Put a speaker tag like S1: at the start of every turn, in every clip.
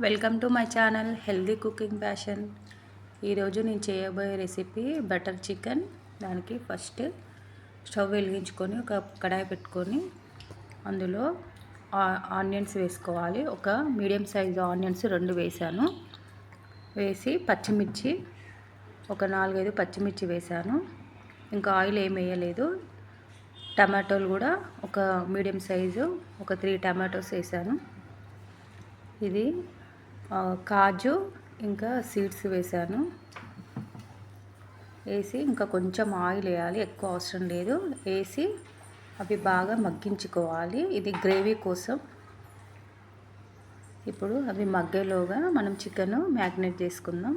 S1: Welcome to my channel healthy cooking passion. ఈరోజు నేను చేయబోయే రెసిపీ బటర్ చికెన్. దానికి ఫస్ట్ స్టవ్ వెలిగించుకొని ఒక కడాయి పెట్టుకొని అందులో ఆనియన్స్ వేసుకోవాలి. ఒక మీడియం సైజు ఆనియన్స్ 2 వేసాను. వేసి పచ్చిమిర్చి ఒక 4-5 పచ్చిమిర్చి వేసాను. ఇంకా ఆయిల్ ఏం వేయలేదు. టమాటోలు కూడా ఒక మీడియం సైజు ఒక 3 టమాటోస్ వేసాను. ఇది కాజు ఇంకా సీడ్స్ వేసాను. వేసి ఇంకా కొంచెం ఆయిల్ వేయాలి, ఎక్కువ అవసరం లేదు. వేసి అవి బాగా మగ్గించుకోవాలి. ఇది గ్రేవీ కోసం. ఇప్పుడు అవి మగ్గేలోగా మనం చికెన్ మ్యాగ్నేట్ చేసుకుందాం.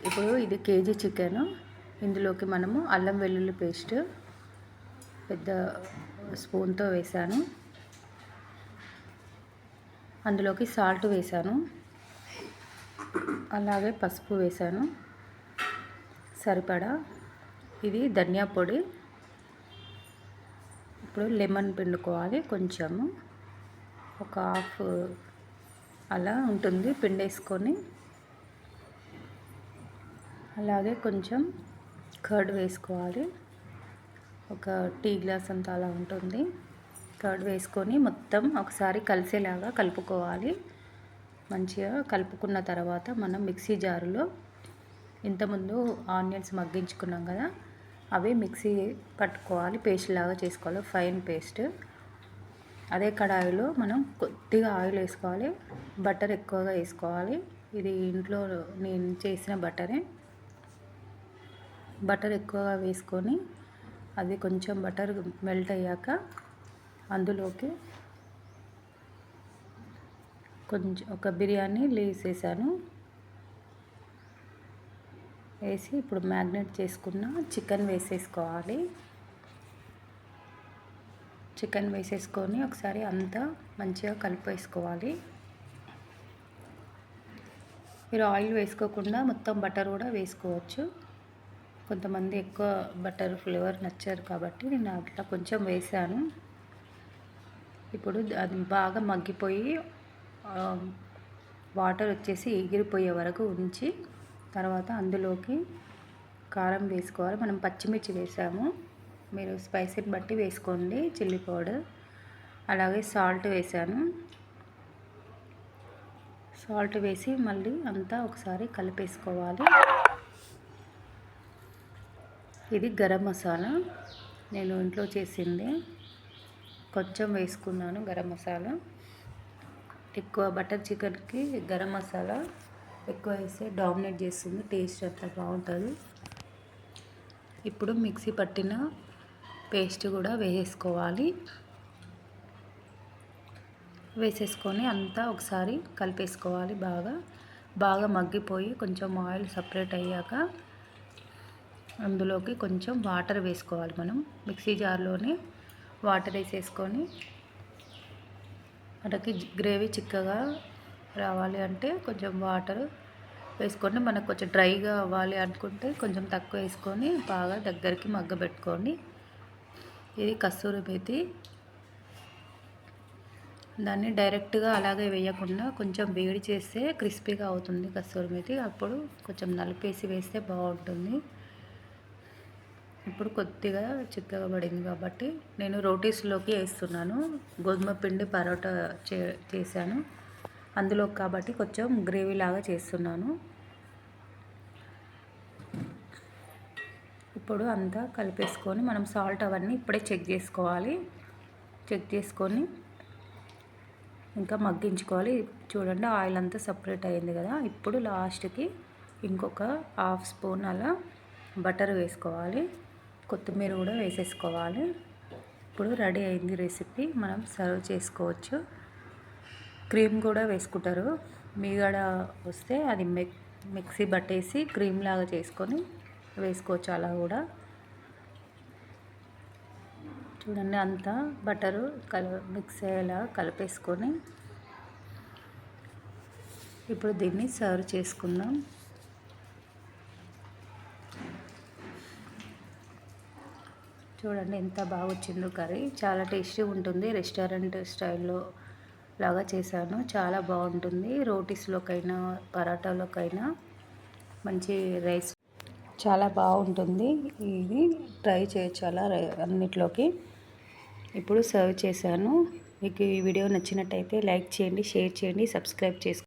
S1: ఇప్పుడు ఇది కేజీ చికెన్. ఇందులోకి మనము అల్లం వెల్లుల్లి పేస్ట్ పెద్ద స్పూన్తో వేసాను. అందులోకి సాల్ట్ వేసాను, అలాగే పసుపు వేసాను సరిపడా. ఇది ధనియా పొడి. ఇప్పుడు లెమన్ పిండుకోవాలి. కొంచెము ఒక హాఫ్ అలా ఉంటుంది పిండేసుకొని. అలాగే కొంచెం కర్డ్ వేసుకోవాలి. ఒక టీ గ్లాస్ అంత అలా ఉంటుంది. కర్డ్ వేసుకొని మొత్తం ఒకసారి కలిసేలాగా కలుపుకోవాలి. మంచిగా కలుపుకున్న తర్వాత మనం మిక్సీ జారులో ఇంతకుముందు ఆనియన్స్ మగ్గించుకున్నాం కదా, అవి మిక్సీ పట్టుకోవాలి, పేస్ట్ లాగా చేసుకోవాలి, ఫైన్ పేస్ట్. అదే కడాయిలో మనం కొద్దిగా ఆయిల్ వేసుకోవాలి, బటర్ ఎక్కువగా వేసుకోవాలి. ఇది ఇంట్లో నేను చేసిన బటరే. బటర్ ఎక్కువగా వేసుకొని అది కొంచెం బటర్ మెల్ట్ అయ్యాక అందులోకి కొంచెం ఒక బిర్యానీ లీవ్స్ వేసాను. వేసి ఇప్పుడు మ్యాగ్నేట్ చేసుకున్న చికెన్ వేసేసుకోవాలి. చికెన్ వేసేసుకొని ఒకసారి అంతా మంచిగా కలిపేసుకోవాలి. మీరు ఆయిల్ వేసుకోకుండా మొత్తం బటర్ కూడా వేసుకోవచ్చు. కొంతమంది ఎక్కువ బటర్ ఫ్లేవర్ నచ్చారు కాబట్టి నేను అట్లా కొంచెం వేసాను. ఇప్పుడు అది బాగా మగ్గిపోయి వాటర్ వచ్చేసి ఎగిరిపోయే వరకు ఉంచి తర్వాత అందులోకి కారం వేసుకోవాలి. మనం పచ్చిమిర్చి వేసాము, మీరు స్పైసీని బట్టి వేసుకోండి. చిల్లీ పౌడర్, అలాగే సాల్ట్ వేసాను. సాల్ట్ వేసి మళ్ళీ అంతా ఒకసారి కలిపేసుకోవాలి. ఇది గరం మసాలా, నేను ఇంట్లో చేసింది. కొంచెం వేసుకున్నాను గరం మసాలా. ఎక్కువ బటర్ చికెన్కి గరం మసాలా ఎక్కువ వేస్తే డామినేట్ చేస్తుంది, టేస్ట్ అంతా బాగుంటుంది. ఇప్పుడు మిక్సీ పట్టిన పేస్ట్ కూడా వేసేసుకోవాలి. వేసేసుకొని అంతా ఒకసారి కలిపేసుకోవాలి. బాగా మగ్గిపోయి కొంచెం ఆయిల్ సపరేట్ అయ్యాక అందులోకి కొంచెం వాటర్ వేసుకోవాలి. మనం మిక్సీ జార్లోనే వాటర్ వేసేసుకొని మనకి గ్రేవీ చిక్కగా రావాలి అంటే కొంచెం వాటర్ వేసుకొని, మనకు కొంచెం డ్రైగా అవ్వాలి అనుకుంటే కొంచెం తక్కువ వేసుకొని బాగా దగ్గరికి మగ్గబెట్టుకోండి. ఇది కస్తూరి మేతి. దాన్ని డైరెక్ట్గా అలాగే వేయకుండా కొంచెం వేడి చేస్తే క్రిస్పీగా అవుతుంది కస్తూరి మేతి. అప్పుడు కొంచెం నలిపేసి వేస్తే బాగుంటుంది. ఇప్పుడు కొద్దిగా చిక్కగా పడింది కాబట్టి నేను రోటీస్లోకి వేస్తున్నాను. గోధుమ పిండి పరోటా చేశాను అందులో కాబట్టి కొంచెం గ్రేవీ లాగా చేస్తున్నాను. ఇప్పుడు అంతా కలిపేసుకొని మనం సాల్ట్ అవన్నీ ఇప్పుడే చెక్ చేసుకోవాలి. చెక్ చేసుకొని ఇంకా మగ్గించుకోవాలి. చూడండి ఆయిల్ అంతా సపరేట్ అయింది కదా. ఇప్పుడు లాస్ట్కి ఇంకొక హాఫ్ స్పూన్ అలా బటర్ వేసుకోవాలి. కొత్తిమీర కూడా వేసేసుకోవాలి. ఇప్పుడు రెడీ అయింది రెసిపీ. మనం సర్వ్ చేసుకోవచ్చు. క్రీమ్ కూడా వేసుకుంటారు. మీగడ వస్తే అది మిక్సీ పట్టేసి క్రీమ్ లాగా చేసుకొని వేసుకోవచ్చు అలా కూడా. చూడండి అంతా బటరు మిక్స్ అయ్యేలా కలిపేసుకొని ఇప్పుడు దీన్ని సర్వ్ చేసుకుందాం. చూడండి ఎంత బాగా వచ్చిందో కర్రీ. చాలా టేస్టీ ఉంటుంది. రెస్టారెంట్ స్టైల్లో లాగా చేశాను. చాలా బాగుంటుంది. రోటీస్లోకైనా పరాటాలోకైనా మంచి రైస్ చాలా బాగుంటుంది. ఇది ట్రై చేయొచ్చు అలా అన్నిట్లోకి. ఇప్పుడు సర్వ్ చేశాను. మీకు ఈ వీడియో నచ్చినట్టయితే లైక్ చేయండి, షేర్ చేయండి, సబ్స్క్రైబ్ చేసుకోండి.